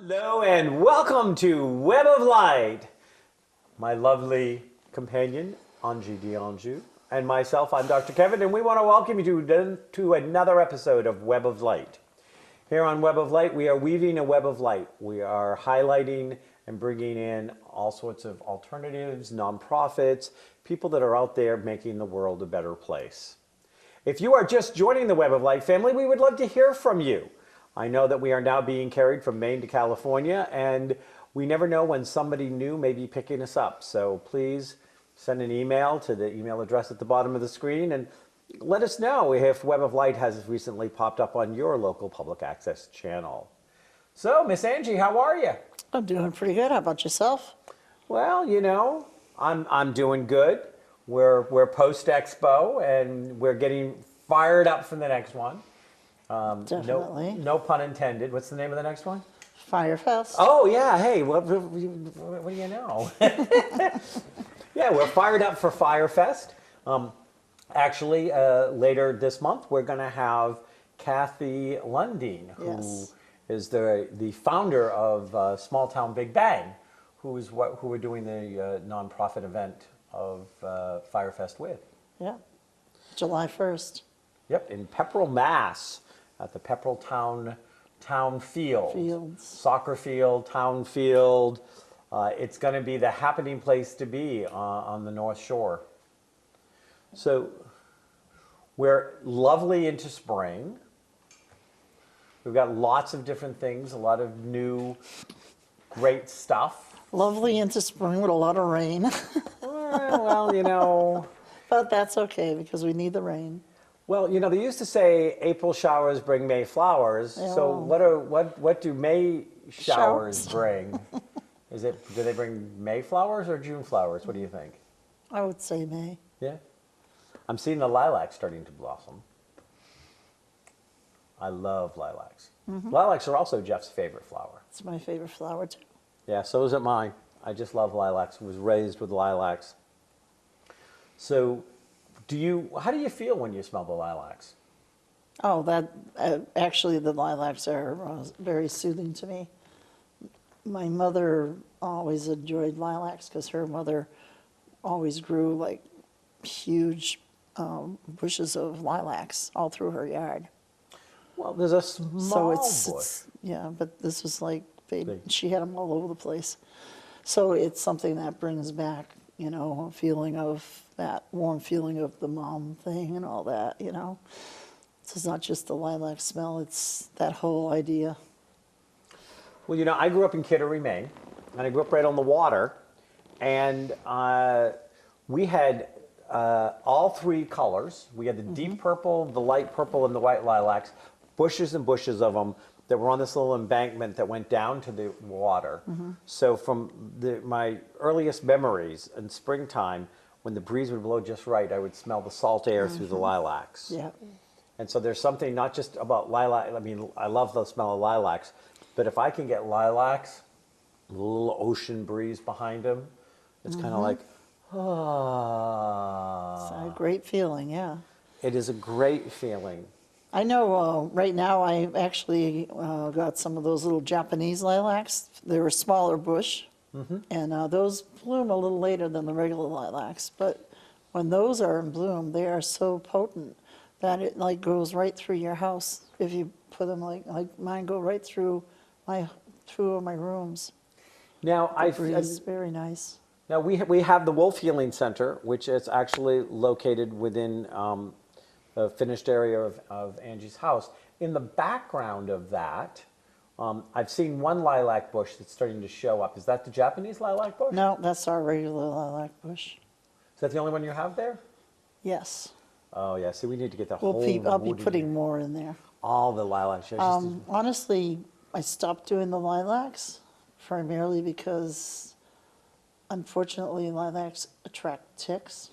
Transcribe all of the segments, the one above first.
Hello and welcome to Web of Light. My lovely companion, Angie D'Anjou, and myself, I'm Dr. Kevin, and we want to welcome you to another episode of Web of Light. Here on Web of Light, we are weaving a web of light. We are highlighting and bringing in all sorts of alternatives, nonprofits, people that are out there making the world a better place. If you are just joining the Web of Light family, we would love to hear from you. I know that we are now being carried from Maine to California, and we never know when somebody new may be picking us up. So please send an email to the email address at the bottom of the screen and let us know if Web of Light has recently popped up on your local public access channel. So, Miss Angie, how are you? I'm doing pretty good. How about yourself? Well, you know, I'm doing good. We're post-expo, and we're getting fired up for the next one. Definitely. No pun intended. What's the name of the next one? Firefest. Oh, yeah. Hey, what do you know? Yeah, we're fired up for Firefest. Actually, later this month, we're going to have Kathy Lundeen, who is the founder of Small Town Big Bang, who we're doing the nonprofit event of Firefest with. Yeah. July 1st. Yep, in Pepperell, Mass, at the Pepperell Town Field. Soccer field, town field. It's going to be the happening place to be on the North Shore. So we're lovely into spring. We've got lots of different things, a lot of new, great stuff. Lovely into spring with a lot of rain. Well, you know. But that's okay because we need the rain. Well, you know, they used to say April showers bring May flowers. Yeah. So what do May showers bring? Do they bring May flowers or June flowers? What do you think? I would say May. Yeah. I'm seeing the lilacs starting to blossom. I love lilacs. Mm-hmm. Lilacs are also Jeff's favorite flower. It's my favorite flower too. Yeah, so is it mine. I just love lilacs. I was raised with lilacs. So how do you feel when you smell the lilacs? Oh, actually the lilacs are very soothing to me. My mother always enjoyed lilacs because her mother always grew like huge bushes of lilacs all through her yard. Well, there's a small bush. Yeah, but this was like big. She had them all over the place. So it's something that brings back, you know, a feeling of that warm feeling of the mom thing and all that, you know. So it's not just the lilac smell, it's that whole idea. Well, you know, I grew up in Kittery, Maine, and I grew up right on the water, and we had all three colors. We had the deep purple, the light purple, and the white lilacs, bushes and bushes of them that were on this little embankment that went down to the water. So from my earliest memories in springtime, when the breeze would blow just right, I would smell the salt air through the lilacs. Yeah. And so there's something not just about lilac. I mean, I love the smell of lilacs, but if I can get lilacs, a little ocean breeze behind them, it's kind of like, It's a great feeling, yeah. It is a great feeling. I know right now I actually got some of those little Japanese lilacs. They're a smaller bush, and those bloom a little later than the regular lilacs. But when those are in bloom, they are so potent that it like goes right through your house. If you put them like mine go right through two of my rooms. Now It's very nice. Now we have the Wolf Healing Center, which is actually located within the finished area of Angie's house. In the background of that, I've seen one lilac bush that's starting to show up. Is that the Japanese lilac bush? No, that's our regular lilac bush. Is that the only one you have there? Yes. Oh yeah. See, we need to get the I'll be woody- putting more in there. all the lilacs. Honestly, I stopped doing the lilacs primarily because, unfortunately, lilacs attract ticks.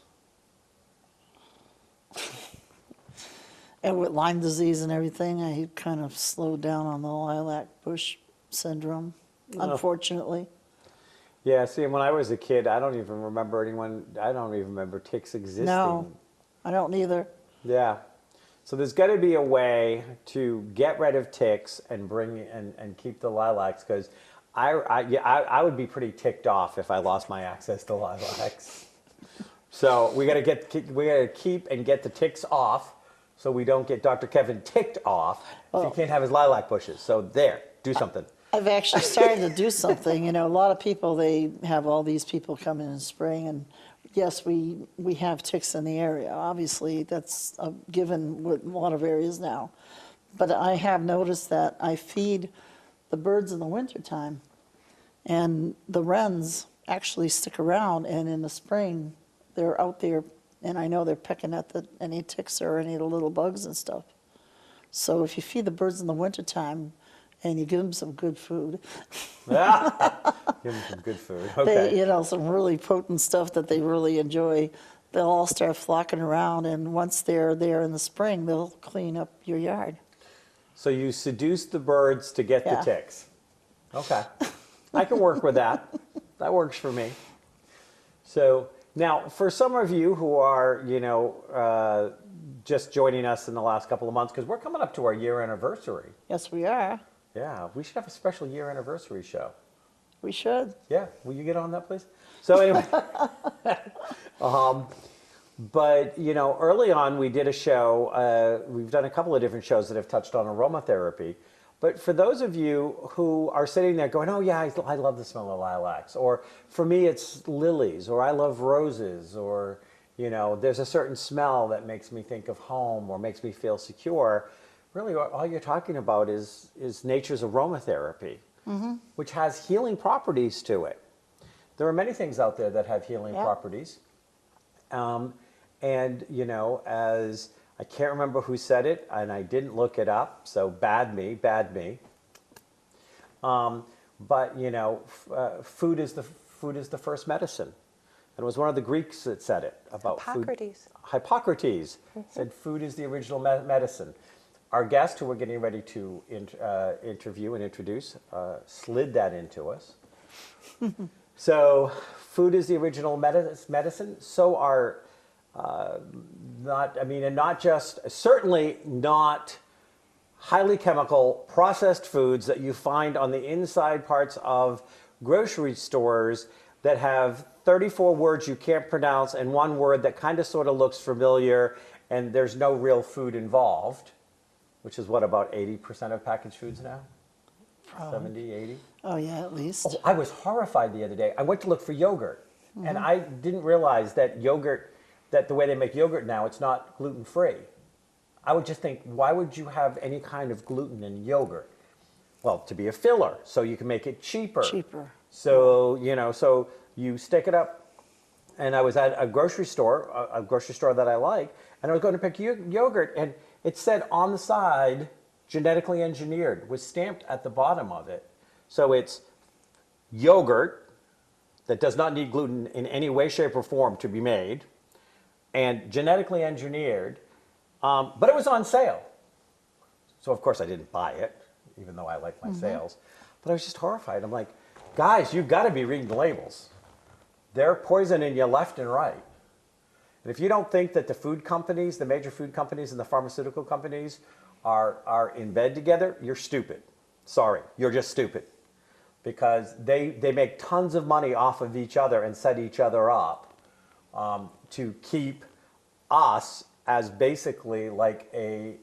And with Lyme disease and everything, I kind of slowed down on the lilac bush syndrome, unfortunately. Yeah, see, when I was a kid, I don't even remember ticks existing. No, I don't either. Yeah. So there's got to be a way to get rid of ticks and and keep the lilacs, because I would be pretty ticked off if I lost my access to lilacs. So we got to keep and get the ticks off, so we don't get Dr. Kevin ticked off if he can't have his lilac bushes. So there, do something. I've actually started to do something. You know, a lot of people, they have all these people come in spring, and yes, we have ticks in the area. Obviously, that's a given with a lot of areas now. But I have noticed that I feed the birds in the wintertime, and the wrens actually stick around, and in the spring, they're out there, and I know they're pecking at any ticks or any of the little bugs and stuff. So if you feed the birds in the wintertime, and you give them some good food. Give them some good food. Okay. They, you know, some really potent stuff that they really enjoy. They'll all start flocking around, and once they're there in the spring, they'll clean up your yard. So you seduce the birds to get the Yeah. ticks. Okay. I can work with that. That works for me. So now, for some of you who are, just joining us in the last couple of months, because we're coming up to our year anniversary. Yes, we are. Yeah, we should have a special year anniversary show. We should. Yeah, will you get on that, please? So anyway, but early on we did a show. We've done a couple of different shows that have touched on aromatherapy. But for those of you who are sitting there going, "Oh yeah, I love the smell of lilacs," or for me it's lilies, or I love roses, or there's a certain smell that makes me think of home or makes me feel secure. Really, all you're talking about is nature's aromatherapy, which has healing properties to it. There are many things out there that have healing properties. As I can't remember who said it, and I didn't look it up, so bad me. Food is the first medicine. And it was one of the Greeks that said it about Hippocrates. food. Hippocrates said food is the original medicine. Our guest, who we're getting ready to interview and introduce, slid that into us. So food is the original medicine. So are certainly not highly chemical processed foods that you find on the inside parts of grocery stores that have 34 words you can't pronounce and one word that kind of sort of looks familiar, and there's no real food involved, which is what, about 80% of packaged foods now? 70, 80? Oh yeah, at least. Oh, I was horrified the other day. I went to look for yogurt, and I didn't realize that the way they make yogurt now, it's not gluten-free. I would just think, why would you have any kind of gluten in yogurt? Well, to be a filler, so you can make it cheaper. So, so you stick it up. And I was at a grocery store that I like, and I was going to pick yogurt, and it said on the side, genetically engineered, was stamped at the bottom of it. So it's yogurt that does not need gluten in any way, shape, or form to be made, and genetically engineered, but it was on sale. So of course I didn't buy it, even though I like my sales. But I was just horrified. I'm like, guys, you've got to be reading the labels. They're poisoning you left and right. And if you don't think that the food companies, the major food companies and the pharmaceutical companies are in bed together, you're stupid. Sorry, you're just stupid. Because they make tons of money off of each other and set each other up to keep us as basically like a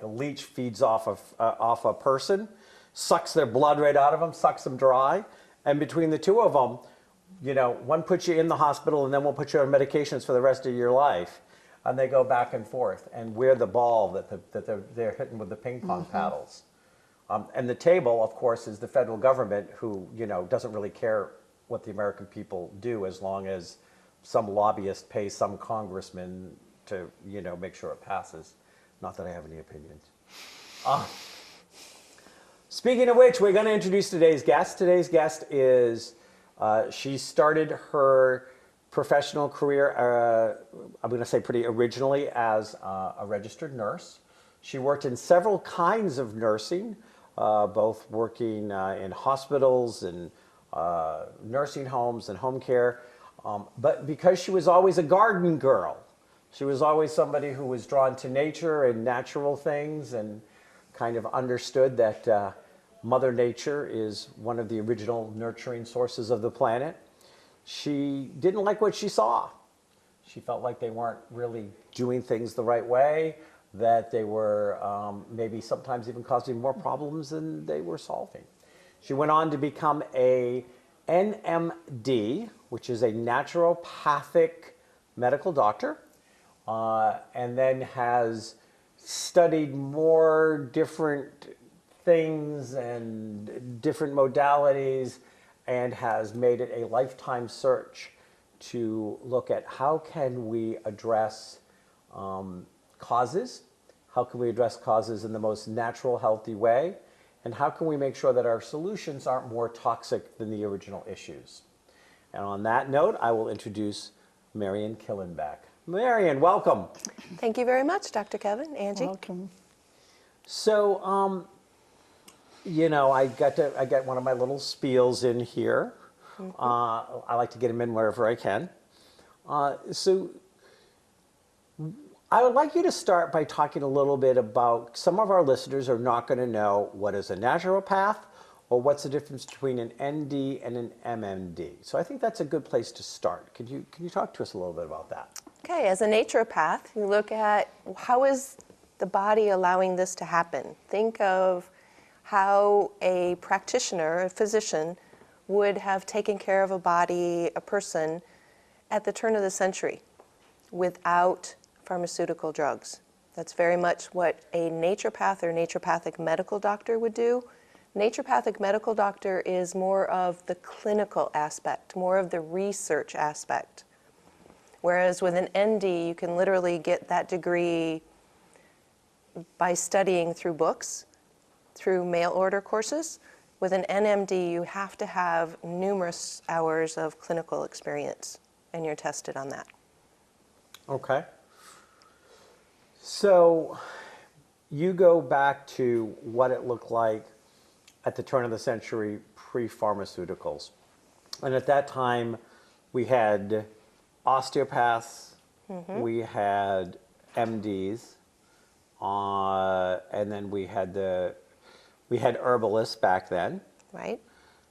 leech feeds off a person, sucks their blood right out of them, sucks them dry, and between the two of them, one puts you in the hospital and then we'll put you on medications for the rest of your life, and they go back and forth, and we're the ball that they're hitting with the ping pong paddles. And the table, of course, is the federal government, who doesn't really care what the American people do as long as some lobbyist pays some congressman to make sure it passes. Not that I have any opinions. Speaking of which, we're going to introduce today's guest. Today's guest is she started her professional career, I'm going to say pretty originally, as a registered nurse. She worked in several kinds of nursing, both working in hospitals and nursing homes and home care. But because she was always a garden girl, She was always somebody who was drawn to nature and natural things and kind of understood that Mother Nature is one of the original nurturing sources of the planet. She didn't like what she saw. She felt like they weren't really doing things the right way, that they were maybe sometimes even causing more problems than they were solving. She went on to become a NMD, which is a naturopathic medical doctor, and then has studied more different things and different modalities and has made it a lifetime search to look at how can we address causes, how can we address causes in the most natural, healthy way, and how can we make sure that our solutions aren't more toxic than the original issues. And on that note, I will introduce Marion Killingbeck. Marion, welcome. Thank you very much, Dr. Kevin, Angie. Welcome. So, you know, I get one of my little spiels in here. I like to get them in wherever I can. So I would like you to start by talking a little bit about, some of our listeners are not going to know what is a naturopath or what's the difference between an ND and an MMD. So I think that's a good place to start. Can you talk to us a little bit about that? Okay, as a naturopath, you look at how is the body allowing this to happen. Think of how a practitioner, a physician, would have taken care of a body, a person, at the turn of the century without pharmaceutical drugs. That's very much what a naturopath or naturopathic medical doctor would do. Naturopathic medical doctor is more of the clinical aspect, more of the research aspect. Whereas with an ND, you can literally get that degree by studying through books, through mail order courses. With an NMD, you have to have numerous hours of clinical experience, and you're tested on that. Okay. So you go back to what it looked like at the turn of the century pre-pharmaceuticals. And at that time, we had osteopaths, we had MDs, and then we had herbalists back then. Right?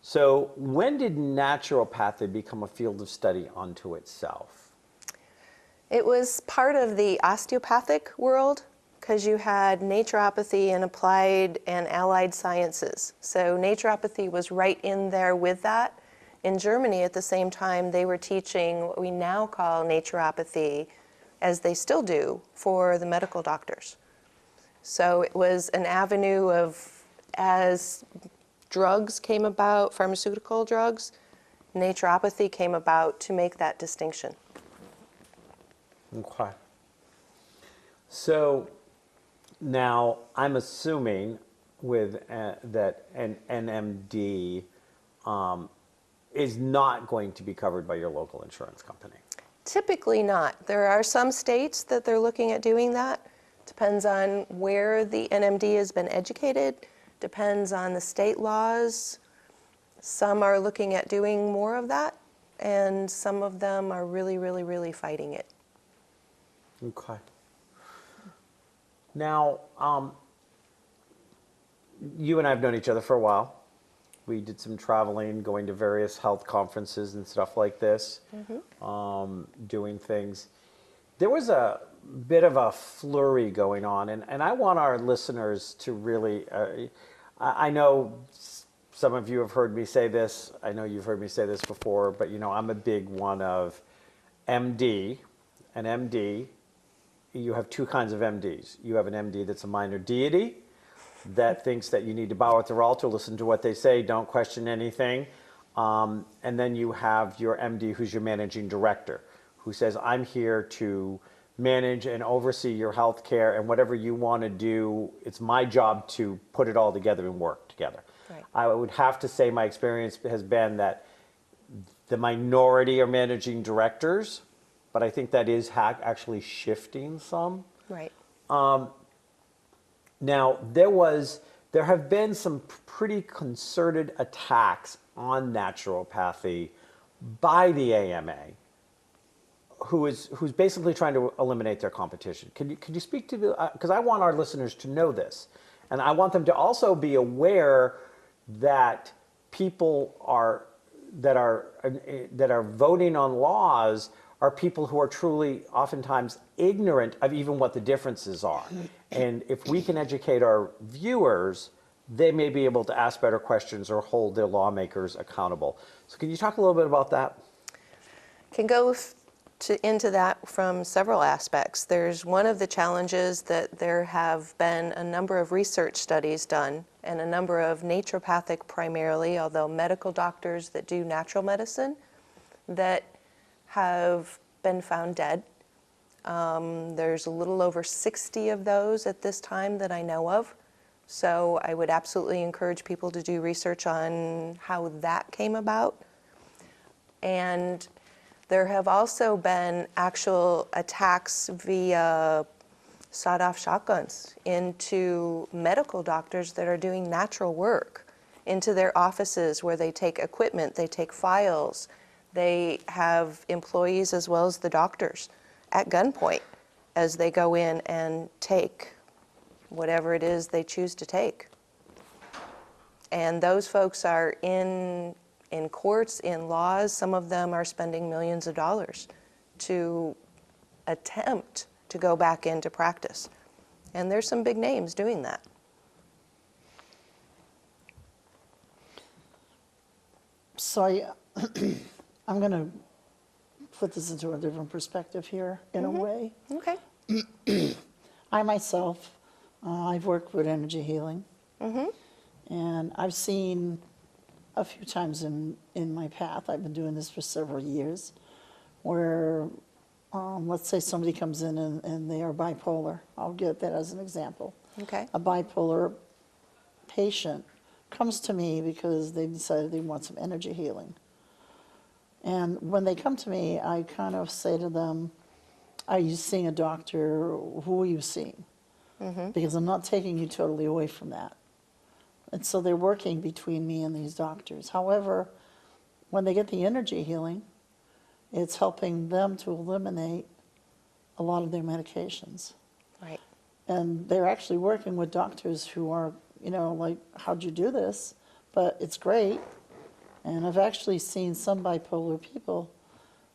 So when did naturopathy become a field of study unto itself? It was part of the osteopathic world because you had naturopathy and applied and allied sciences. So naturopathy was right in there with that. In Germany at the same time, they were teaching what we now call naturopathy, as they still do, for the medical doctors. So it was an avenue of, as drugs came about, pharmaceutical drugs, naturopathy came about to make that distinction. Okay. So now I'm assuming with that an NMD is not going to be covered by your local insurance company. Typically not. There are some states that they're looking at doing that. Depends on where the NMD has been educated, depends on the state laws. Some are looking at doing more of that, and some of them are really, really, really fighting it. Okay. Now, you and I have known each other for a while. We did some traveling, going to various health conferences and stuff like this, doing things. There was a bit of a flurry going on, and I want our listeners to really, I know some of you have heard me say this, I know you've heard me say this before, but you know, I'm a big one of MD, an MD. You have two kinds of MDs. You have an MD that's a minor deity that thinks that you need to bow at their altar, listen to what they say, don't question anything. And then you have your MD who's your managing director, who says, I'm here to manage and oversee your health care, and whatever you want to do, it's my job to put it all together and work together. Right. I would have to say my experience has been that the minority are managing directors, but I think that is actually shifting some. Right. Now, there have been some pretty concerted attacks on naturopathy by the AMA, who's basically trying to eliminate their competition. Could you speak to the, because I want our listeners to know this, and I want them to also be aware that people that are voting on laws are people who are truly oftentimes ignorant of even what the differences are. And if we can educate our viewers, they may be able to ask better questions or hold their lawmakers accountable. So can you talk a little bit about that? Can go into that from several aspects. There's one of the challenges that there have been a number of research studies done and a number of naturopathic primarily, although medical doctors that do natural medicine, that have been found dead. There's a little over 60 of those at this time that I know of. So I would absolutely encourage people to do research on how that came about. And there have also been actual attacks via sawed-off shotguns into medical doctors that are doing natural work, into their offices where they take equipment, they take files, they have employees as well as the doctors at gunpoint as they go in and take whatever it is they choose to take. And those folks are in courts, in laws. Some of them are spending millions of dollars to attempt to go back into practice. And there's some big names doing that. So I'm going to put this into a different perspective here in a way. Okay. I myself, I've worked with energy healing. And I've seen a few times in my path, I've been doing this for several years, where let's say somebody comes in and they are bipolar. I'll get that as an example. Okay. A bipolar patient comes to me because they decided they want some energy healing. And when they come to me, I kind of say to them, are you seeing a doctor? Who are you seeing? Because I'm not taking you totally away from that. And so they're working between me and these doctors. However, when they get the energy healing, it's helping them to eliminate a lot of their medications. Right. And they're actually working with doctors who are, like, how'd you do this? But it's great. And I've actually seen some bipolar people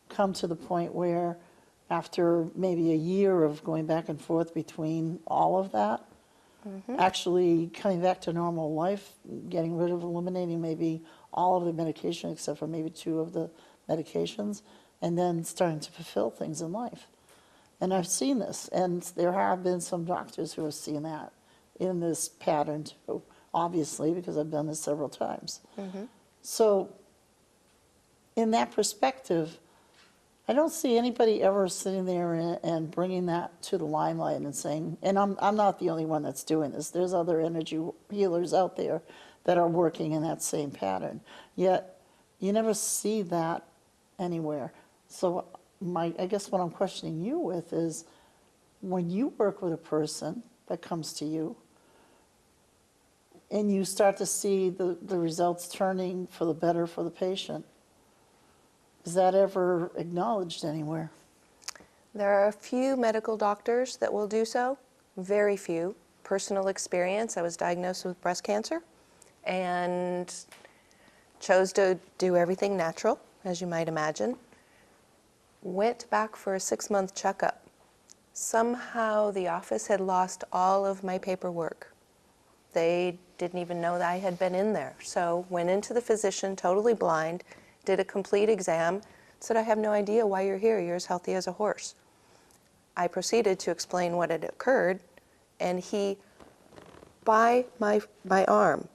come to the point where after maybe a year of going back and forth between all of that, actually coming back to normal life, getting rid of, eliminating maybe all of the medication except for maybe 2 of the medications, and then starting to fulfill things in life. And I've seen this, and there have been some doctors who have seen that in this pattern too, obviously, because I've done this several times. So in that perspective, I don't see anybody ever sitting there and bringing that to the limelight and saying, and I'm not the only one that's doing this. There's other energy healers out there that are working in that same pattern. Yet you never see that anywhere. So I guess what I'm questioning you with is, when you work with a person that comes to you and you start to see the results turning for the better for the patient, is that ever acknowledged anywhere? There are a few medical doctors that will do so, very few. Personal experience, I was diagnosed with breast cancer and chose to do everything natural, as you might imagine. Went back for a 6-month checkup. Somehow the office had lost all of my paperwork. They didn't even know that I had been in there. So went into the physician, totally blind, did a complete exam, said, I have no idea why you're here. You're as healthy as a horse. I proceeded to explain what had occurred, and he, by my arm,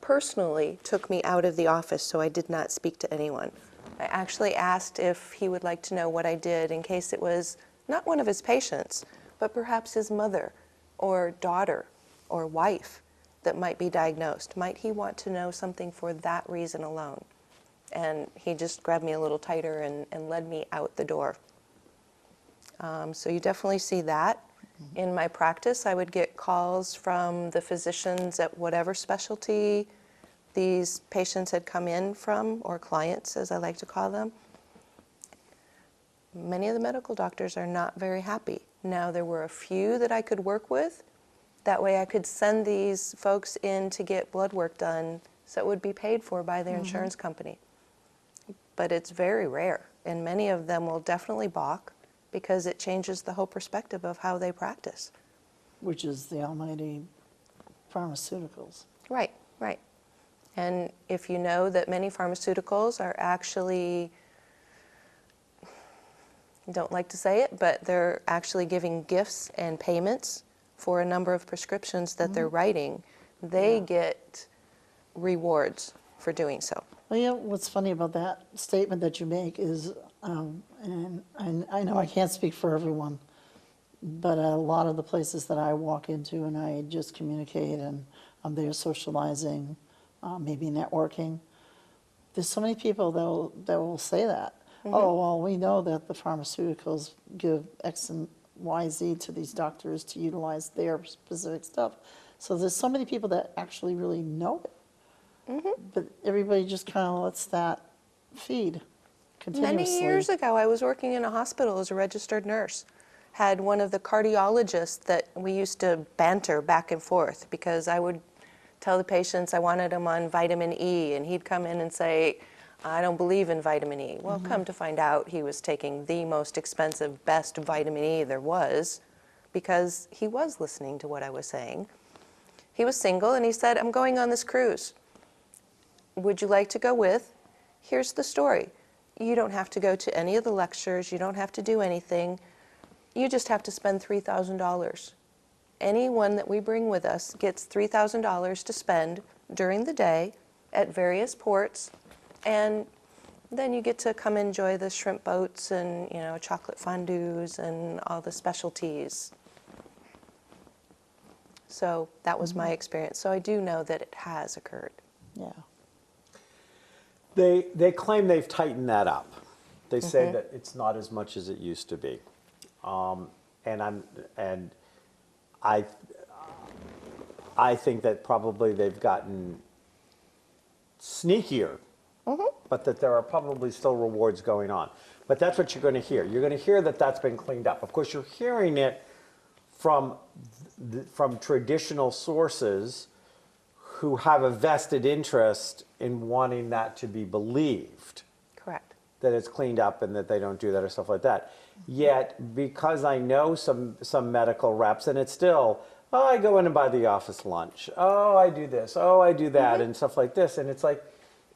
personally took me out of the office so I did not speak to anyone. I actually asked if he would like to know what I did in case it was not one of his patients, but perhaps his mother or daughter or wife that might be diagnosed. Might he want to know something for that reason alone? And he just grabbed me a little tighter and led me out the door. So you definitely see that. In my practice, I would get calls from the physicians at whatever specialty these patients had come in from, or clients, as I like to call them. Many of the medical doctors are not very happy. Now, there were a few that I could work with. That way I could send these folks in to get blood work done so it would be paid for by their insurance company. But it's very rare, and many of them will definitely balk because it changes the whole perspective of how they practice. Which is the almighty pharmaceuticals. Right, right. And if you know that many pharmaceuticals are actually, I don't like to say it, but they're actually giving gifts and payments for a number of prescriptions that they're writing, they get rewards for doing so. Well, yeah, what's funny about that statement that you make is, and I know I can't speak for everyone, but a lot of the places that I walk into and I just communicate and I'm there socializing, maybe networking, there's so many people that will say that. Oh, well, we know that the pharmaceuticals give X and Y, Z to these doctors to utilize their specific stuff. So there's so many people that actually really know it. But everybody just kind of lets that feed continuously. Many years ago, I was working in a hospital as a registered nurse. Had one of the cardiologists that we used to banter back and forth because I would tell the patients I wanted them on vitamin E, and he'd come in and say, I don't believe in vitamin E. Well, come to find out, he was taking the most expensive, best vitamin E there was because he was listening to what I was saying. He was single, and he said, I'm going on this cruise. Would you like to go with? Here's the story. You don't have to go to any of the lectures. You don't have to do anything. You just have to spend $3,000. Anyone that we bring with us gets $3,000 to spend during the day at various ports, and then you get to come enjoy the shrimp boats and, you know, chocolate fondues and all the specialties. So that was my experience. So I do know that it has occurred. Yeah. They claim they've tightened that up. They say that it's not as much as it used to be, and I think that probably they've gotten sneakier, but that there are probably still rewards going on. But that's what you're going to hear. You're going to hear that that's been cleaned up. Of course, you're hearing it from traditional sources who have a vested interest in wanting that to be believed. Correct. That it's cleaned up and that they don't do that or stuff like that. Yet, because I know some medical reps, and it's still, oh, I go in and buy the office lunch. Oh, I do this. Oh, I do that, and stuff like this. And it's like,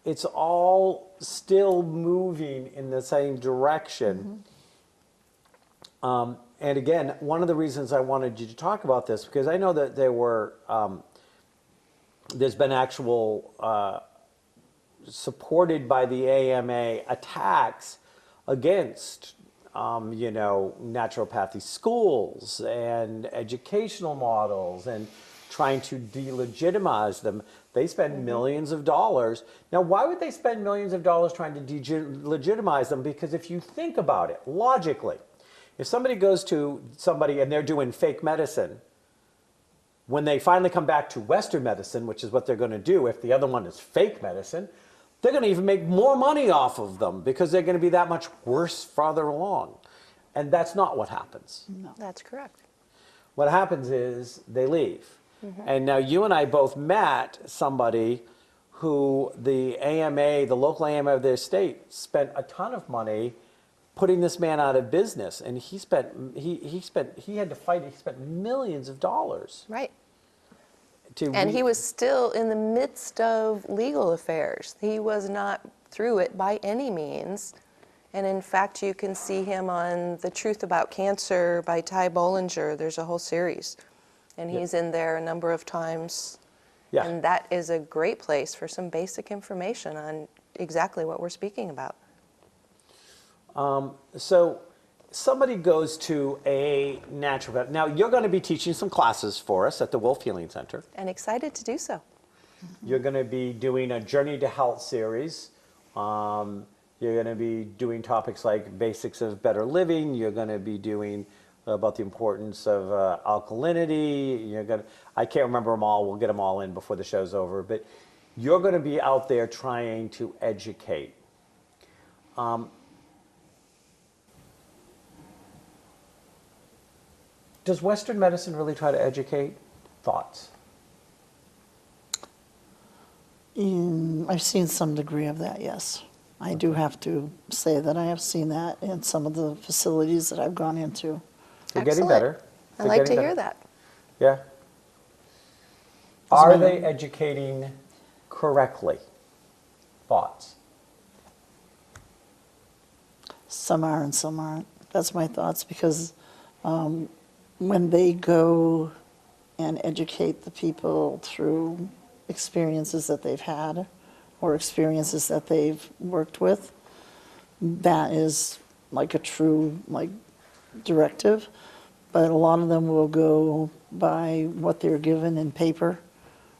it's all still moving in the same direction. And again, one of the reasons I wanted you to talk about this, because I know that there were, there's been actual supported by the AMA attacks against, you know, naturopathy schools and educational models and trying to delegitimize them. They spend millions of dollars. Now, why would they spend millions of dollars trying to delegitimize them? Because if you think about it logically, if somebody goes to somebody and they're doing fake medicine, when they finally come back to Western medicine, which is what they're going to do if the other one is fake medicine, they're going to even make more money off of them because they're going to be that much worse farther along. And that's not what happens. No. That's correct. What happens is they leave. And now you and I both met somebody who the AMA, the local AMA of their state, spent a ton of money putting this man out of business. And he had to fight, he spent millions of dollars. Right. And he was still in the midst of legal affairs. He was not through it by any means. And in fact, you can see him on The Truth About Cancer by Ty Bollinger. There's a whole series. And he's in there a number of times. Yeah. And that is a great place for some basic information on exactly what we're speaking about. So somebody goes to a naturopath. Now, you're going to be teaching some classes for us at the Wolf Healing Center. And excited to do so. You're going to be doing a Journey to Health series. You're going to be doing topics like basics of better living. You're going to be doing about the importance of alkalinity. I can't remember them all. We'll get them all in before the show's over. But you're going to be out there trying to educate. Does Western medicine really try to educate? Thoughts? I've seen some degree of that, yes. I do have to say that I have seen that in some of the facilities that I've gone into. They're getting Excellent. better. I They're like to getting hear better. that. Yeah. Doesn't Are matter. they educating correctly? Thoughts? Some are and some aren't. That's my thoughts, because when they go and educate the people through experiences that they've had or experiences that they've worked with, that is like a true directive. But a lot of them will go by what they're given in paper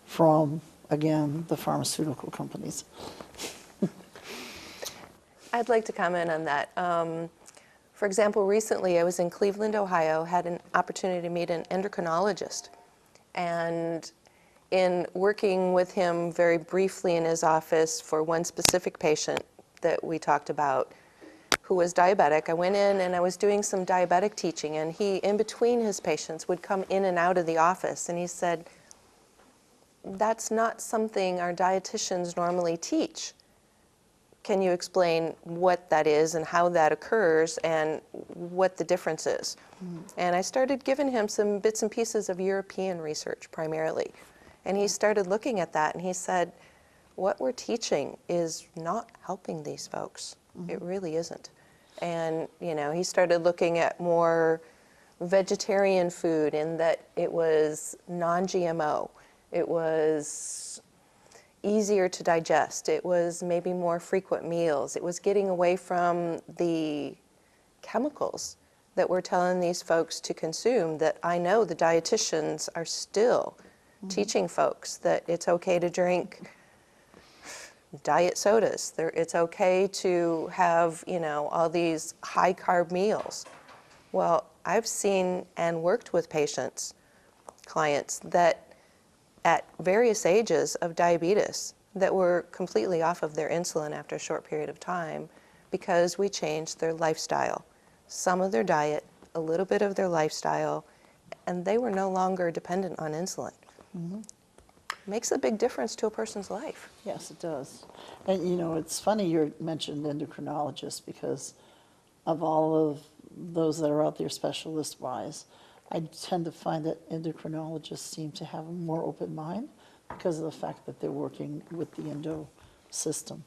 from, again, the pharmaceutical companies. I'd like to comment on that. For example, recently I was in Cleveland, Ohio, had an opportunity to meet an endocrinologist. And in working with him very briefly in his office for one specific patient that we talked about, who was diabetic, I went in and I was doing some diabetic teaching, and he, in between his patients, would come in and out of the office, and he said, "That's not something our dietitians normally teach. Can you explain what that is and how that occurs and what the difference is?" And I started giving him some bits and pieces of European research primarily. And he started looking at that and he said, "What we're teaching is not helping these folks. It really isn't." And, you know, he started looking at more vegetarian food in that it was non-GMO. It was easier to digest. It was maybe more frequent meals. It was getting away from the chemicals that we're telling these folks to consume, that I know the dietitians are still teaching folks that it's okay to drink diet sodas. It's okay to have, you know, all these high carb meals. Well, I've seen and worked with patients, clients, that at various ages of diabetes that were completely off of their insulin after a short period of time because we changed their lifestyle, some of their diet, a little bit of their lifestyle, and they were no longer dependent on insulin. Makes a big difference to a person's life. Yes, it does. And you know, it's funny you mentioned endocrinologists, because of all of those that are out there specialist-wise, I tend to find that endocrinologists seem to have a more open mind because of the fact that they're working with the endo system.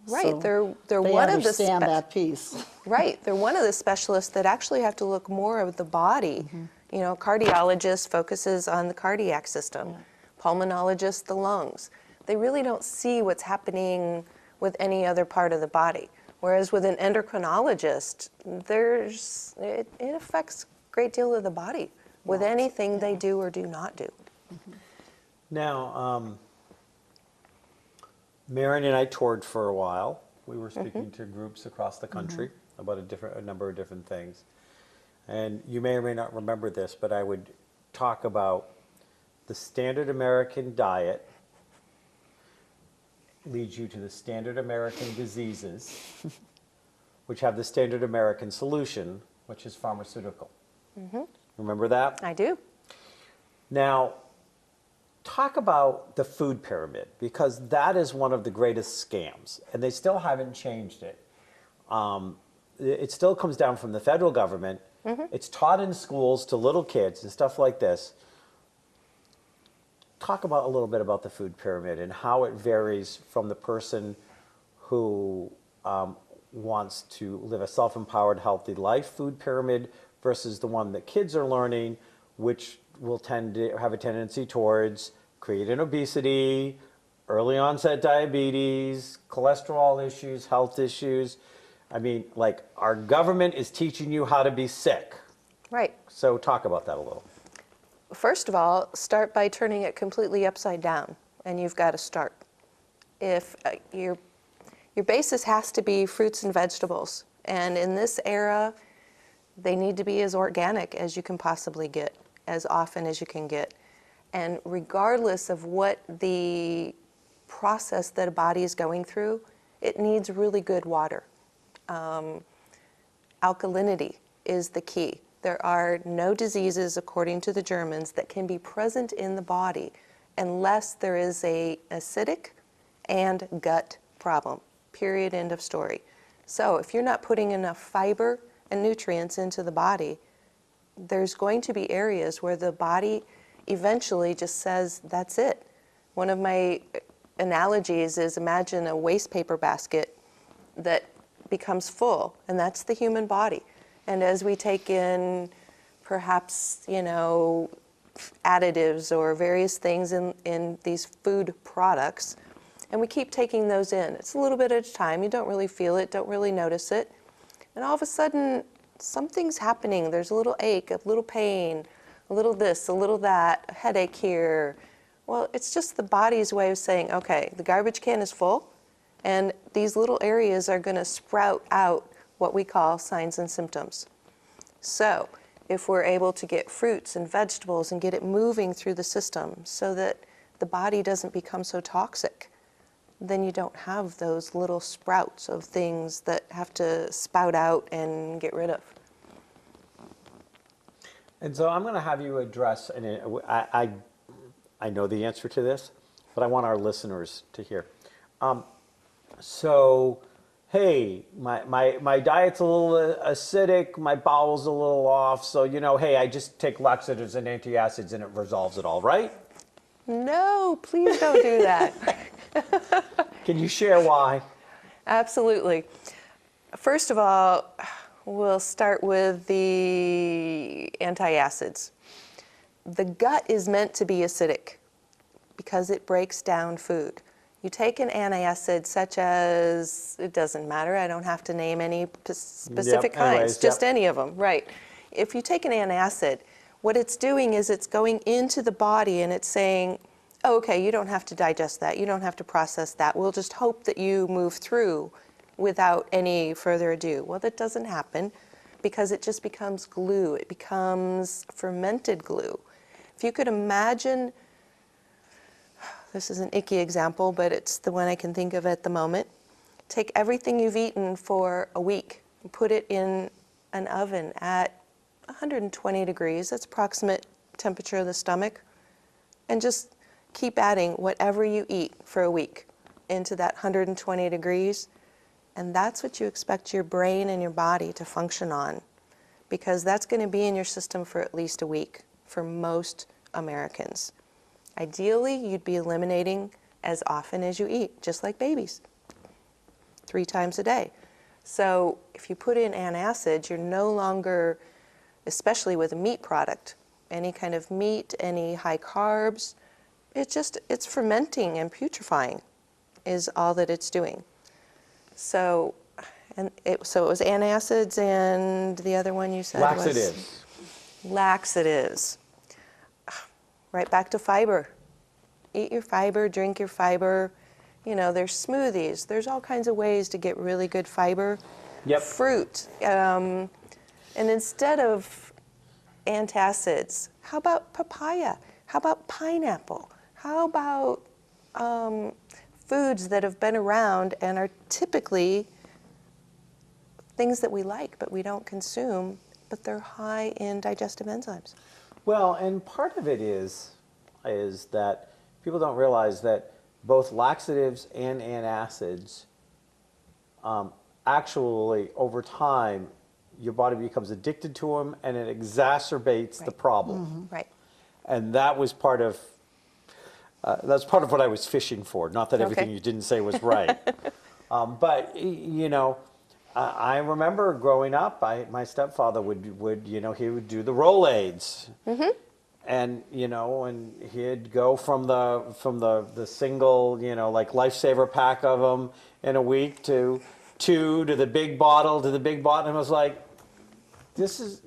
Right, So they're they one of the understand that piece. Right, they're one of the specialists that actually have to look more of the body. You know, cardiologist focuses on the cardiac system, pulmonologist the lungs. They really don't see what's happening with any other part of the body. Whereas with an endocrinologist, it affects a great deal of the body with anything they do or do not do. Now, Marion and I toured for a while. We were speaking to groups across the country about a number of different things. And you may or may not remember this, but I would talk about the standard American diet leads you to the standard American diseases, which have the standard American solution, which is pharmaceutical. Remember that? I do. Now, talk about the food pyramid, because that is one of the greatest scams, and they still haven't changed it. It still comes down from the federal government. It's taught in schools to little kids and stuff like this. Talk about a little bit about the food pyramid and how it varies from the person who wants to live a self-empowered, healthy life food pyramid versus the one that kids are learning, which will tend to have a tendency towards creating obesity, early onset diabetes, cholesterol issues, health issues. I mean, like, our government is teaching you how to be sick. Right. So talk about that a little. First of all, start by turning it completely upside down, and you've got to start. If your basis has to be fruits and vegetables, and in this era, they need to be as organic as you can possibly get, as often as you can get. And regardless of what the process that a body is going through, it needs really good water. Alkalinity is the key. There are no diseases, according to the Germans, that can be present in the body unless there is a acidic and gut problem. Period, end of story. So if you're not putting enough fiber and nutrients into the body, there's going to be areas where the body eventually just says, that's it. One of my analogies is, imagine a waste paper basket that becomes full, and that's the human body. And as we take in perhaps, additives or various things in these food products, and we keep taking those in, it's a little bit at a time. You don't really feel it, don't really notice it. And all of a sudden, something's happening. There's a little ache, a little pain, a little this, a little that, a headache here. Well, it's just the body's way of saying, okay, the garbage can is full, and these little areas are going to sprout out what we call signs and symptoms. So if we're able to get fruits and vegetables and get it moving through the system so that the body doesn't become so toxic, then you don't have those little sprouts of things that have to spout out and get rid of. And so I'm going to have you address, and I know the answer to this, but I want our listeners to hear. So, hey, my diet's a little acidic, my bowel's a little off, so, hey, I just take laxatives and antacids and it resolves it all, right? No, please don't do that. Can you share why? Absolutely. First of all, we'll start with the antacids. The gut is meant to be acidic because it breaks down food. You take an antacid such as, it doesn't matter, I don't have to name any specific kinds, just any of them, right. If you take an antacid, what it's doing is it's going into the body and it's saying, oh, okay, you don't have to digest that, you don't have to process that, we'll just hope that you move through without any further ado. Well, that doesn't happen because it just becomes glue, it becomes fermented glue. If you could imagine, this is an icky example, but it's the one I can think of at the moment. Take everything you've eaten for a week and put it in an oven at 120 degrees, that's approximate temperature of the stomach, and just keep adding whatever you eat for a week into that 120 degrees, and that's what you expect your brain and your body to function on, because that's going to be in your system for at least a week for most Americans. Ideally, you'd be eliminating as often as you eat, just like babies, 3 times a day. So if you put in antacids, you're no longer, especially with a meat product, any kind of meat, any high carbs, it's fermenting and putrefying is all that it's doing. So, it was antacids, and the other one you said Laxatives. was? Laxatives. Right back to fiber. Eat your fiber, drink your fiber. There's smoothies. There's all kinds of ways to get really good fiber. Yep. Fruit. And instead of antacids, how about papaya? How about pineapple? How about foods that have been around and are typically things that we like but we don't consume, but they're high in digestive enzymes? Well, and part of it is that people don't realize that both laxatives and antacids, actually, over time, your body becomes addicted to them, and it exacerbates the problem. Mm-hmm. Right. And that was part of that's part of what I was fishing for. Not that everything Okay. you didn't say was right, but I remember growing up. My stepfather would he would do the Rolaids, and and he'd go from the single like Lifesaver pack of them in a week to 2 to the big bottle and I was like, this is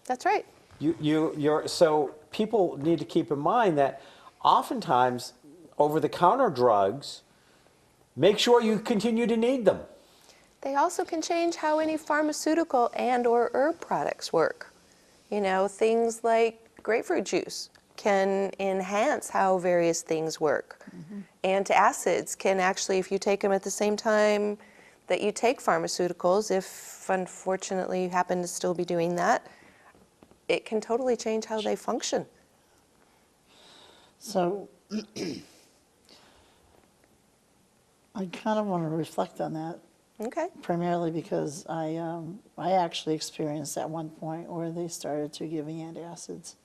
That's right. you're so people need to keep in mind that oftentimes over-the-counter drugs, make sure you continue to need them. They also can change how any pharmaceutical and or herb products work. Things like grapefruit juice can enhance how various things work. Antacids can actually, if you take them at the same time that you take pharmaceuticals, if unfortunately you happen to still be doing that, it can totally change how they function. So I kind of want to reflect on that, Okay. primarily because I actually experienced at one point where they started to give me antacids.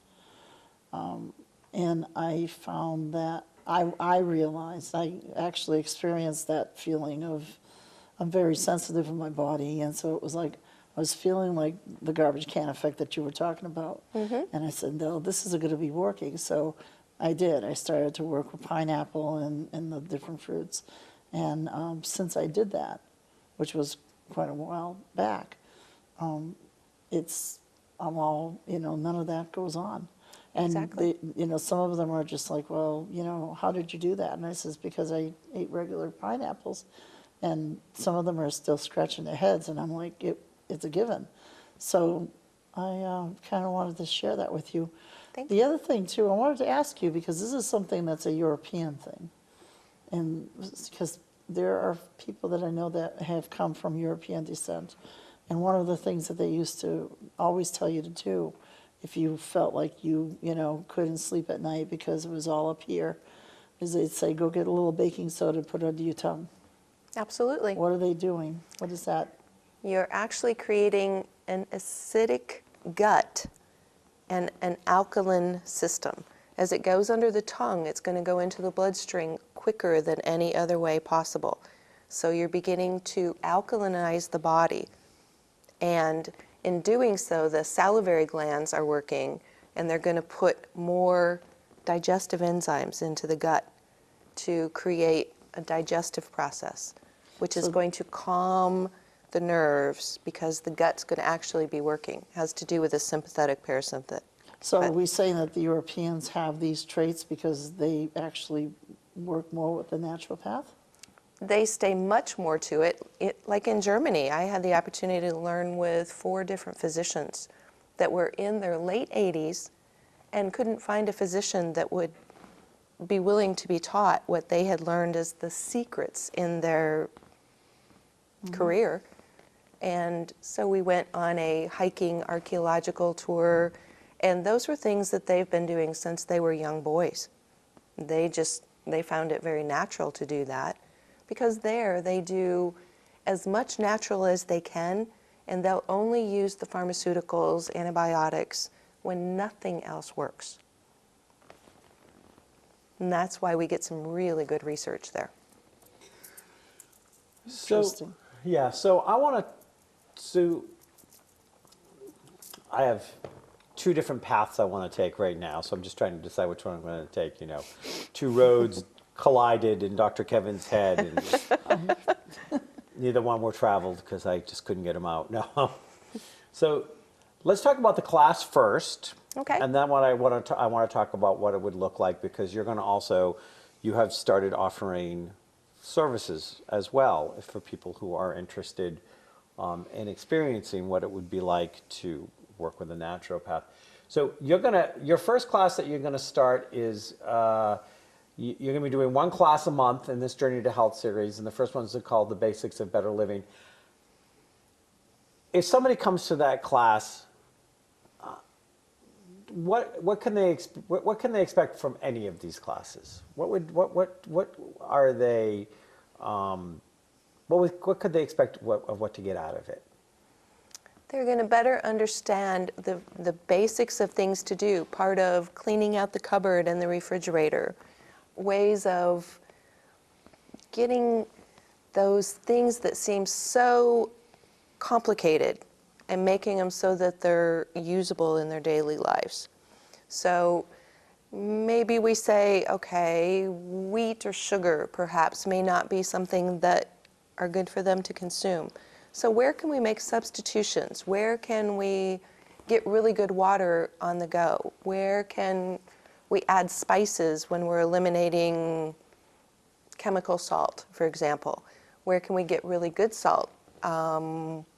And I found that I realized I actually experienced that feeling of I'm very sensitive in my body, and so it was like I was feeling like the garbage can effect that you were talking about. And I said, no, this is going to be working. So I did. I started to work with pineapple and the different fruits. And since I did that, which was quite a while back, I'm all, none of that goes on. And Exactly. some of them are just like, well, how did you do that? And I says, because I ate regular pineapples. And some of them are still scratching their heads, and I'm like, it's a given. So I kind of wanted to share that with you. Thank The other thing, too, I wanted to ask you, because this is something that's a European thing. And because there are people that I know that have come from European descent. And one of the things that they used to always tell you to do, if you felt like you couldn't sleep at night because it was all up here, is they'd say, go get a little baking soda and put it under your tongue. Absolutely. What are they doing? What is that? You're actually creating an acidic gut and an alkaline system. As it goes under the tongue, it's going to go into the bloodstream quicker than any other way possible. So you're beginning to alkalinize the body. And in doing so, the salivary glands are working, and they're going to put more digestive enzymes into the gut to create a digestive process, which is going to calm the nerves because the gut's going to actually be working. It has to do with the sympathetic parasympathetic. So are we saying that the Europeans have these traits because they actually work more with the naturopath? They stay much more to it. Like in Germany, I had the opportunity to learn with 4 different physicians that were in their late 80s and couldn't find a physician that would be willing to be taught what they had learned as the secrets in their career. And so we went on a hiking archaeological tour, and those were things that they've been doing since they were young boys. They found it very natural to do that because there they do as much natural as they can, and they'll only use the pharmaceuticals, antibiotics, when nothing else works. And that's why we get some really good research there. Interesting. Yeah, so I have 2 different paths I want to take right now, so I'm just trying to decide which one I'm going to take, 2 roads collided in Dr. Kevin's head, and neither one were traveled because I just couldn't get them out. No. So let's talk about the class first. Okay. And then I want to talk about what it would look like, because you're going to you have started offering services as well for people who are interested in experiencing what it would be like to work with a naturopath. So your first class that you're going to start is you're going to be doing 1 class a month in this Journey to Health series, and the first one is called The Basics of Better Living. If somebody comes to that class, what can they expect from any of these classes? What are they? What could they expect of what to get out of it? They're going to better understand the basics of things to do, part of cleaning out the cupboard and the refrigerator, ways of getting those things that seem so complicated and making them so that they're usable in their daily lives. So maybe we say, okay, wheat or sugar perhaps may not be something that are good for them to consume. So where can we make substitutions? Where can we get really good water on the go? Where can we add spices when we're eliminating chemical salt, for example? Where can we get really good salt?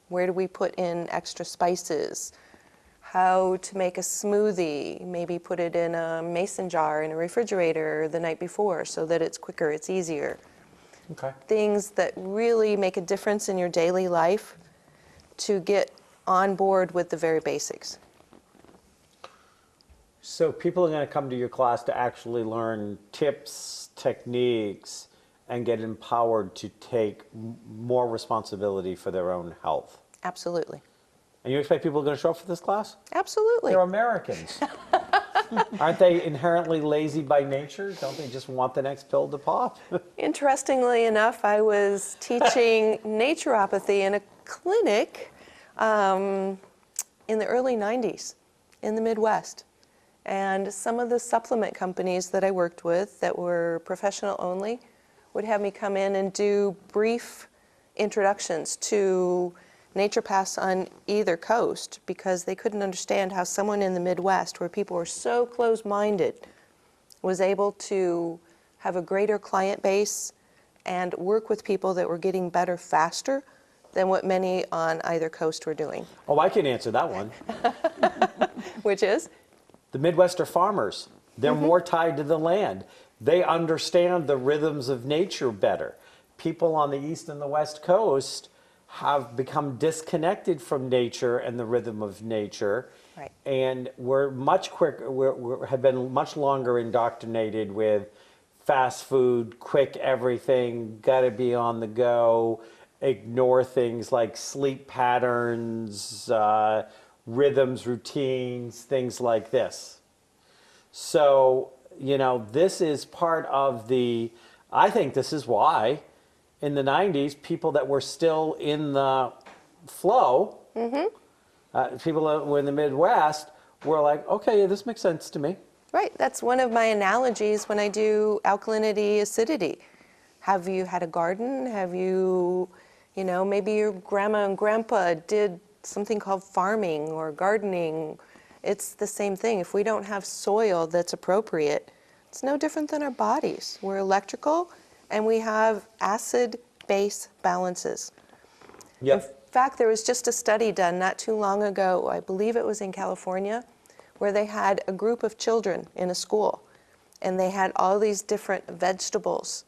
Where do we put in extra spices? How to make a smoothie, maybe put it in a mason jar in a refrigerator the night before so that it's quicker, it's easier. Okay. things that really make a difference in your daily life to get on board with the very basics. So people are going to come to your class to actually learn tips, techniques, and get empowered to take more responsibility for their own health. Absolutely. And you expect people are going to show up for this class? Absolutely. They're Americans. Aren't they inherently lazy by nature? Don't they just want the next pill to pop? Interestingly enough, I was teaching naturopathy in a clinic in the early 90s in the Midwest. And some of the supplement companies that I worked with that were professional only would have me come in and do brief introductions to naturopaths on either coast because they couldn't understand how someone in the Midwest, where people were so close-minded, was able to have a greater client base and work with people that were getting better faster than what many on either coast were doing. Oh, I can answer that one. Which is? The Midwest are farmers. They're more tied to the land. They understand the rhythms of nature better. People on the East and the West Coast have become disconnected from nature and the rhythm of nature. Right. And we're much quicker, have been much longer indoctrinated with fast food, quick everything, gotta be on the go, ignore things like sleep patterns, rhythms, routines, things like this. So, you know, this is part of I think this is why in the 90s, people that were still in the flow, people that were in the Midwest were like, okay, this makes sense to me. Right, that's one of my analogies when I do alkalinity, acidity. Have you had a garden? Have you, maybe your grandma and grandpa did something called farming or gardening. It's the same thing. If we don't have soil that's appropriate, it's no different than our bodies. We're electrical and we have acid-base balances. Yep. In fact, there was just a study done not too long ago, I believe it was in California, where they had a group of children in a school and they had all these different vegetables,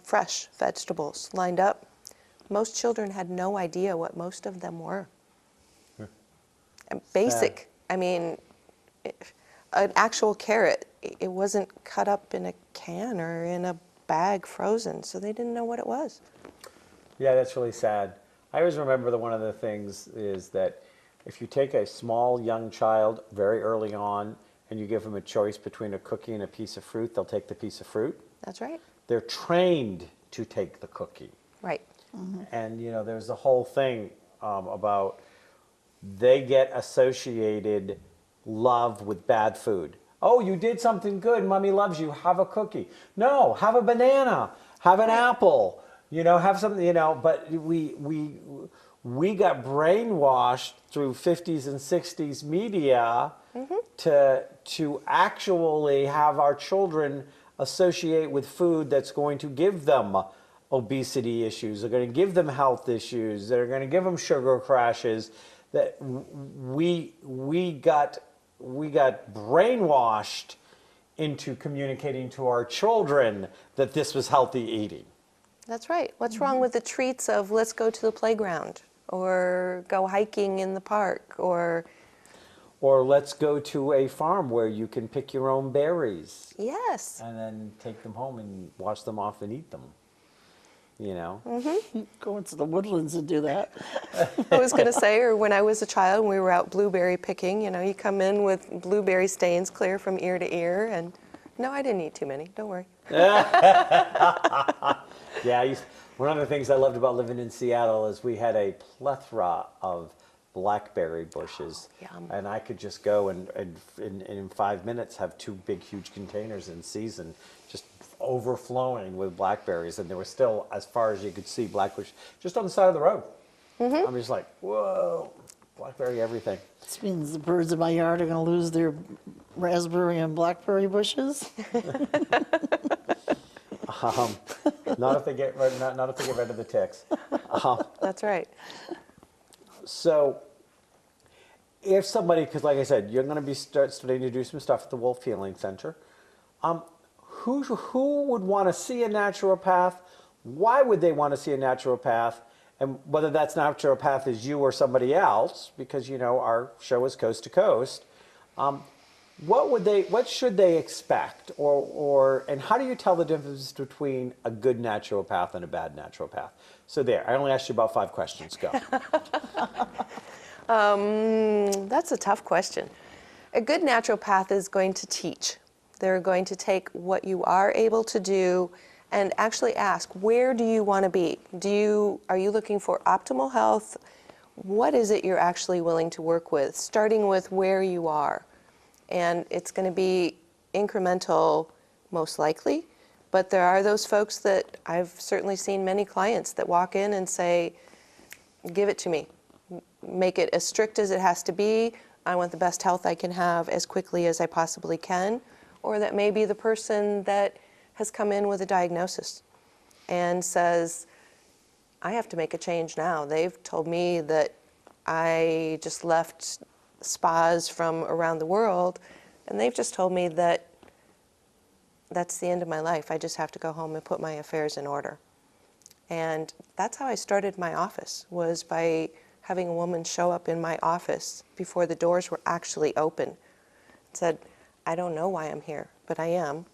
fresh vegetables lined up. Most children had no idea what most of them were. And basic, an actual carrot, it wasn't cut up in a can or in a bag frozen, so they didn't know what it was. Yeah, that's really sad. I always remember that one of the things is that if you take a small young child very early on and you give them a choice between a cookie and a piece of fruit, they'll take the piece of fruit. That's right. They're trained to take the cookie. Right. And, there's the whole thing about they get associated love with bad food. Oh, you did something good. Mommy loves you. Have a cookie. No, have a banana. Have an apple. Have something, but we got brainwashed through 50s and 60s media to actually have our children associate with food that's going to give them obesity issues, they're going to give them health issues, they're going to give them sugar crashes. That we got brainwashed into communicating to our children that this was healthy eating. That's right. What's wrong with the treats of let's go to the playground or go hiking in the park or let's go to a farm where you can pick your own berries. Yes. And then take them home and wash them off and eat them. Go into the woodlands and do that. I was going to say, or when I was a child and we were out blueberry picking, you come in with blueberry stains clear from ear to ear, and no, I didn't eat too many, don't worry. Yeah, one of the things I loved about living in Seattle is we had a plethora of blackberry bushes. Yum. And I could just go and in 5 minutes have 2 big, huge containers in season, just overflowing with blackberries. And there were still, as far as you could see, blackberries just on the side of the road. I'm just like, whoa, blackberry everything. This means the birds in my yard are going to lose their raspberry and blackberry bushes. Not if they get rid, not if they get rid of the ticks. That's right. So, if somebody, because like I said, you're going to be starting to do some stuff at the Wolf Healing Center. Who would want to see a naturopath, why would they want to see a naturopath? And whether that's naturopath is you or somebody else, because our show is coast to coast. What should they expect, and how do you tell the difference between a good naturopath and a bad naturopath? So there, I only asked you about 5 questions. Go. That's a tough question. A good naturopath is going to teach. They're going to take what you are able to do and actually ask, where do you want to be? Are you looking for optimal health? What is it you're actually willing to work with? Starting with where you are. And it's going to be incremental, most likely. But there are those folks that I've certainly seen many clients that walk in and say, give it to me. Make it as strict as it has to be. I want the best health I can have as quickly as I possibly can. Or that may be the person that has come in with a diagnosis and says, I have to make a change now. They've told me that I just left spas from around the world, and they've just told me that that's the end of my life. I just have to go home and put my affairs in order. And that's how I started my office, was by having a woman show up in my office before the doors were actually open. Said, I don't know why I'm here, but I am.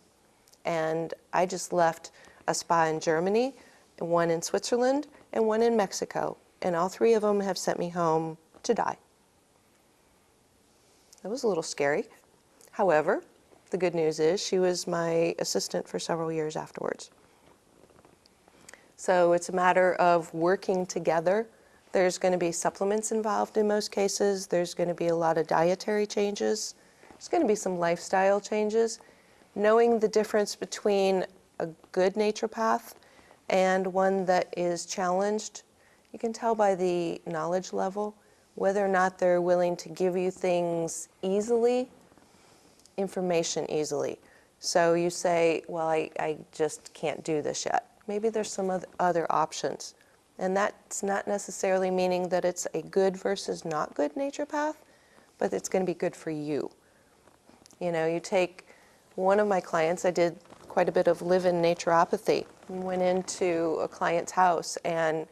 And I just left a spa in Germany, one in Switzerland, and one in Mexico. And all 3 of them have sent me home to die. That was a little scary. However, the good news is she was my assistant for several years afterwards. So it's a matter of working together. There's going to be supplements involved in most cases. There's going to be a lot of dietary changes. There's going to be some lifestyle changes. Knowing the difference between a good naturopath and one that is challenged, you can tell by the knowledge level whether or not they're willing to give you things easily, information easily. So you say, well, I just can't do this yet. Maybe there's some other options. And that's not necessarily meaning that it's a good versus not good naturopath, but it's going to be good for you. You take one of my clients, I did quite a bit of live-in naturopathy. Went into a client's house, and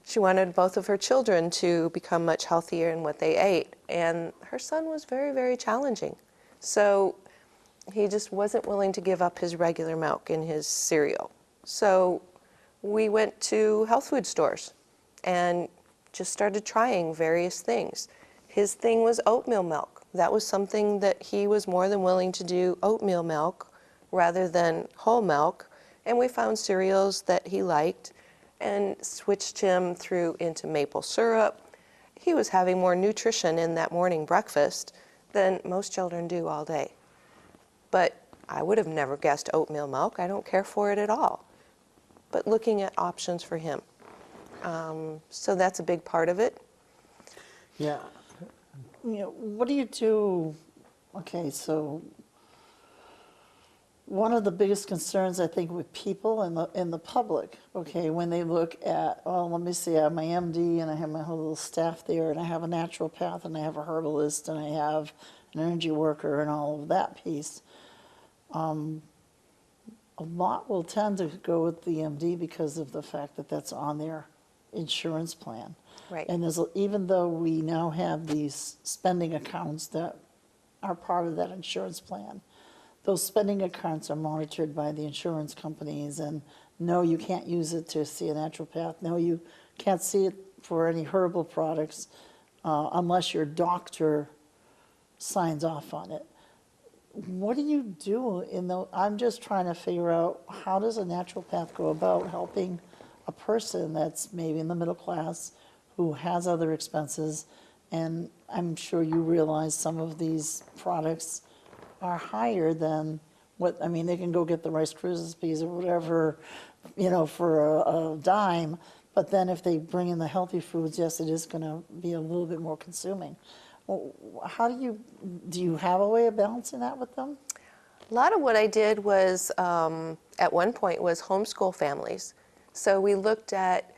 she wanted both of her children to become much healthier in what they ate. And her son was very, very challenging. So he just wasn't willing to give up his regular milk in his cereal. So we went to health food stores and just started trying various things. His thing was oatmeal milk. That was something that he was more than willing to do, oatmeal milk rather than whole milk. And we found cereals that he liked and switched him through into maple syrup. He was having more nutrition in that morning breakfast than most children do all day. But I would have never guessed oatmeal milk. I don't care for it at all. But looking at options for him. So that's a big part of it. Yeah. What do you do? Okay, so one of the biggest concerns, I think, with people in the public, okay, when they look at, let me see, I have my MD and I have my whole little staff there, and I have a naturopath and I have a herbalist and I have an energy worker and all of that piece. A lot will tend to go with the MD because of the fact that that's on their insurance plan. Right. And even though we now have these spending accounts that are part of that insurance plan, those spending accounts are monitored by the insurance companies, and no, you can't use it to see a naturopath. No, you can't see it for any herbal products unless your doctor signs off on it. What do you do I'm just trying to figure out, how does a naturopath go about helping a person that's maybe in the middle class who has other expenses, and I'm sure you realize some of these products are higher than they can go get the Rice Krispies or whatever, for a dime, but then if they bring in the healthy foods, yes, it is going to be a little bit more consuming. How do you have a way of balancing that with them? A lot of what I did was, at one point, was homeschool families. So we looked at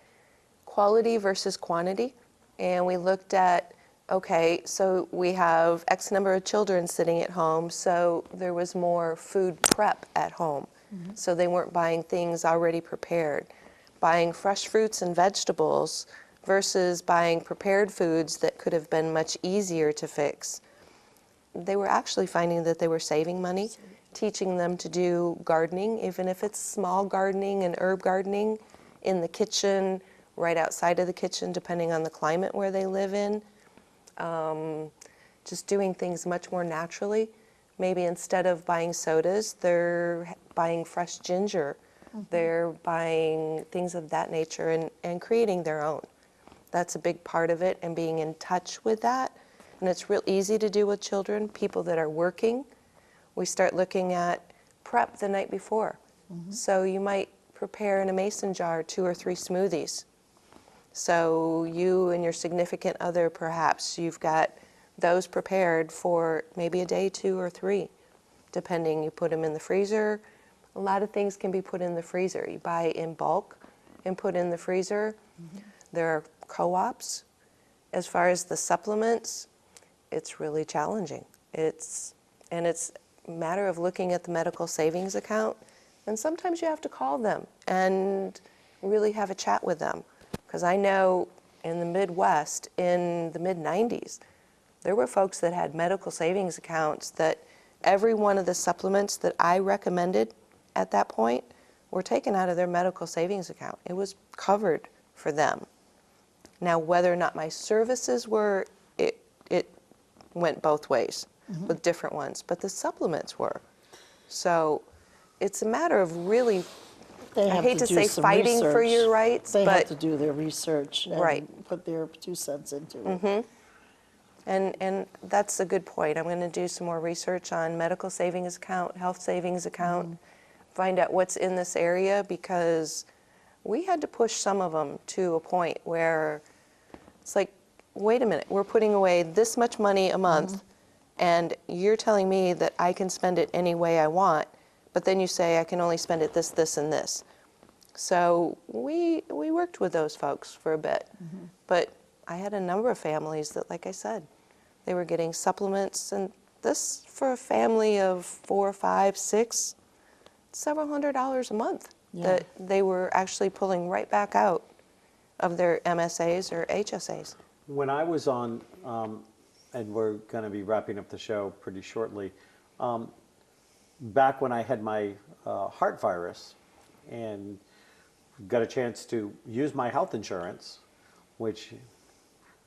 quality versus quantity, and we looked at, okay, so we have X number of children sitting at home, so there was more food prep at home. So they weren't buying things already prepared. Buying fresh fruits and vegetables versus buying prepared foods that could have been much easier to fix. They were actually finding that they were saving money, teaching them to do gardening, even if it's small gardening and herb gardening in the kitchen, right outside of the kitchen, depending on the climate where they live in. Just doing things much more naturally. Maybe instead of buying sodas, they're buying fresh ginger. They're buying things of that nature and creating their own. That's a big part of it, and being in touch with that. And it's real easy to do with children, people that are working. We start looking at prep the night before. So you might prepare in a mason jar 2 or 3 smoothies. So you and your significant other, perhaps, you've got those prepared for maybe a day, 2 or 3, depending. You put them in the freezer. A lot of things can be put in the freezer. You buy in bulk and put in the freezer. There are co-ops. As far as the supplements, it's really challenging. It's a matter of looking at the medical savings account, and sometimes you have to call them and really have a chat with them. Because I know in the Midwest, in the mid-90s, there were folks that had medical savings accounts that every one of the supplements that I recommended at that point were taken out of their medical savings account. It was covered for them. Now, whether or not my services were, it went both ways with different ones, but the supplements were. So it's a matter of really, They I have hate to do say some fighting for research. your rights, They have but to do their research and Right. put their 2 cents into it. And that's a good point. I'm going to do some more research on medical savings account, health savings account, find out what's in this area, because we had to push some of them to a point where it's like, wait a minute, we're putting away this much money a month, and you're telling me that I can spend it any way I want, but then you say I can only spend it this, this, and this. So we worked with those folks for a bit. But I had a number of families that, like I said, they were getting supplements, and this for a family of 4, 5, 6, several $100s a month that they were actually pulling right back out of their MSAs or HSAs. When I was on, and we're going to be wrapping up the show pretty shortly, back when I had my heart virus and got a chance to use my health insurance, which,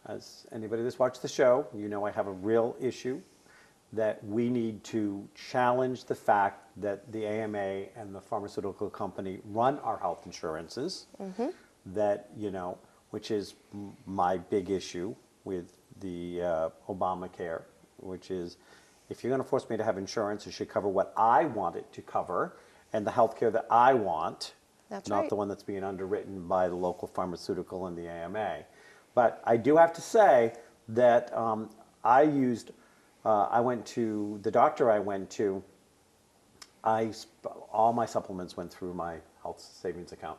as anybody that's watched the show, you know I have a real issue that we need to challenge the fact that the AMA and the pharmaceutical company run our health insurances, that, you know, which is my big issue with the Obamacare, which is, if you're going to force me to have insurance, it should cover what I want it to cover and the health care that I want, That's not right. the one that's being underwritten by the local pharmaceutical and the AMA. But I do have to say that I went to, the doctor I went to, all my supplements went through my health savings account.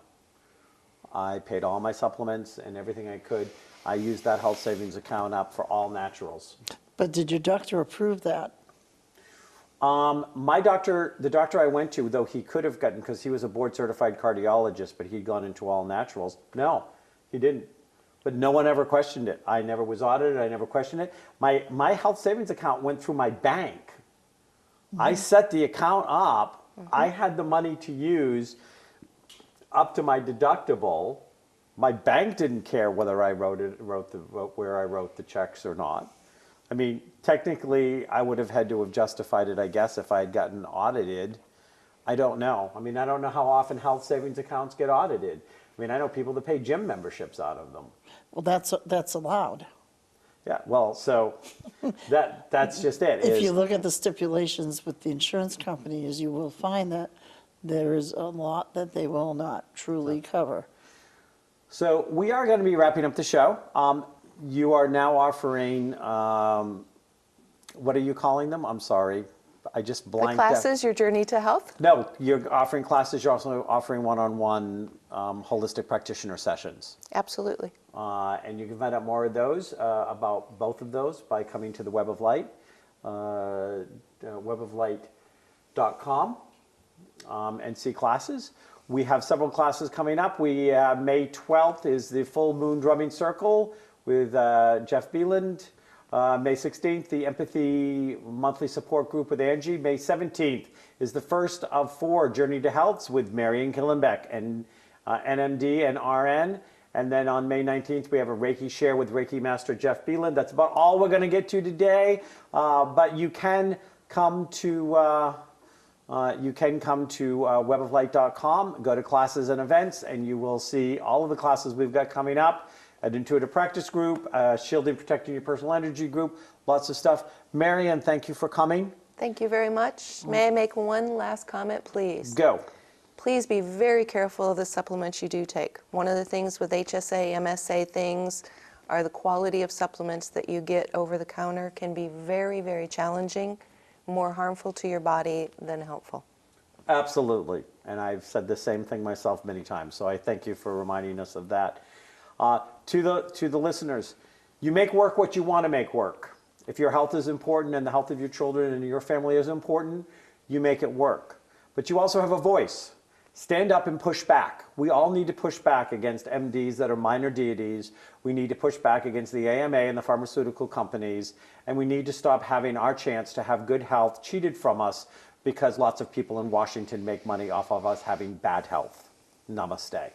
I paid all my supplements and everything I could. I used that health savings account up for all naturals. But did your doctor approve that? My doctor, the doctor I went to, though he could have gotten, because he was a board certified cardiologist, but he'd gone into all naturals. No, he didn't. But no one ever questioned it. I never was audited. I never questioned it. My health savings account went through my bank. I set the account up. I had the money to use up to my deductible. My bank didn't care whether I where I wrote the checks or not. I mean, technically, I would have had to have justified it, I guess, if I had gotten audited. I don't know. I mean, I don't know how often health savings accounts get audited. I mean, I know people that pay gym memberships out of them. Well, that's allowed. Yeah, well, so that's just it. If is- you look at the stipulations with the insurance companies, you will find that there is a lot that they will not truly cover. So we are going to be wrapping up the show. You are now offering, what are you calling them? I'm sorry. I just The blanked out. classes, your journey to health? No, you're offering classes. You're also offering one-on-one holistic practitioner sessions. Absolutely. And you can find out more of those, about both of those, by coming to the Web of Light, weboflight.com. and see classes. We have several classes coming up. May 12th is the Full Moon Drumming Circle with Jeff Beeland. May 16th, the Empathy Monthly Support Group with Angie. May 17th is the first of 4 Journey to Healths with Marion, Killingbeck, and NMD and RN. And then on May 19th, we have a Reiki Share with Reiki Master Jeff Beeland. That's about all we're going to get to today. But you can come to weboflight.com, go to classes and events, and you will see all of the classes we've got coming up. An intuitive practice group, shielding, protecting your personal energy group, lots of stuff. Marion, thank you for coming. Thank you very much. May I make one last comment, please? Go. Please be very careful of the supplements you do take. One of the things with HSA, MSA things are the quality of supplements that you get over the counter can be very, very challenging, more harmful to your body than helpful. Absolutely. And I've said the same thing myself many times. So I thank you for reminding us of that. To the listeners, you make work what you want to make work. If your health is important and the health of your children and your family is important, you make it work. But you also have a voice. Stand up and push back. We all need to push back against MDs that are minor deities. We need to push back against the AMA and the pharmaceutical companies. And we need to stop having our chance to have good health cheated from us because lots of people in Washington make money off of us having bad health. Namaste.